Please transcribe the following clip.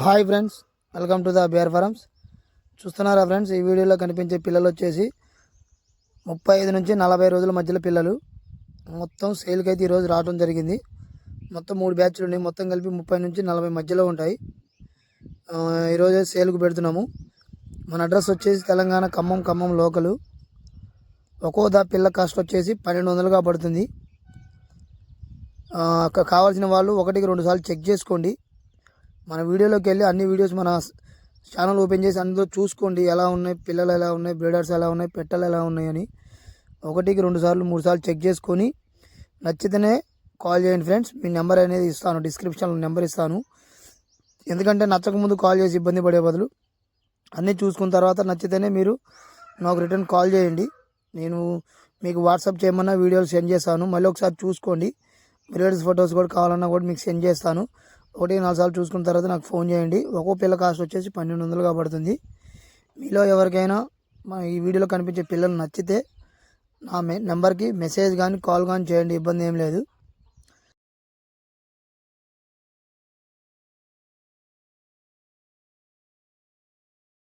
Hi friends, welcome to the bear farms. చూస్తున్నారా friends, ఈ వీడియోలో కనిపించే పిల్లలు వచ్చేసి 35 నుంచి 40 రోజుల మధ్యలో పిల్లలు మొత్తం సేల్కి అయితే ఈరోజు రావడం జరిగింది. మొత్తం 3 బ్యాచ్లు ఉన్నాయి. మొత్తం కలిపి 30 నుంచి 40 మధ్యలో ఉంటాయి. ఈరోజు సేల్కు పెడుతున్నాము. మన అడ్రస్ వచ్చేసి తెలంగాణ ఖమ్మం లోకలు. ఒక్కో పిల్ల కాస్ట్ వచ్చేసి 1200గా పడుతుంది. కావాల్సిన వాళ్ళు 1-2 సార్లు చెక్ చేసుకోండి. మన వీడియోలోకి వెళ్ళి అన్ని వీడియోస్ మన ఛానల్ ఓపెన్ చేసి అందులో చూసుకోండి, ఎలా ఉన్నాయి పిల్లలు, ఎలా ఉన్నాయి బ్రీడర్స్, ఎలా ఉన్నాయి పెట్టలు, ఎలా ఉన్నాయని 1-2 సార్లు 3 సార్లు చెక్ చేసుకొని నచ్చితేనే కాల్ చేయండి ఫ్రెండ్స్. మీ నెంబర్ అనేది ఇస్తాను, డిస్క్రిప్షన్లో నెంబర్ ఇస్తాను. ఎందుకంటే నచ్చకముందు కాల్ చేసి ఇబ్బంది పడే బదులు అన్నీ చూసుకున్న తర్వాత నచ్చితేనే మీరు నాకు రిటర్న్ కాల్ చేయండి. నేను మీకు వాట్సాప్ చేయమన్నా వీడియోలు సెండ్ చేస్తాను. మళ్ళీ ఒకసారి చూసుకోండి. బ్రీడర్స్ ఫొటోస్ కూడా కావాలన్నా కూడా మీకు సెండ్ చేస్తాను. 1-4 సార్లు చూసుకున్న తర్వాత నాకు ఫోన్ చేయండి. ఒక్కో పిల్ల కాస్ట్ వచ్చేసి 1200గా పడుతుంది. మీలో ఎవరికైనా ఈ వీడియోలో కనిపించే పిల్లలు నచ్చితే నా నెంబర్కి మెసేజ్ కానీ కాల్ కానీ చేయండి, ఇబ్బంది ఏం లేదు.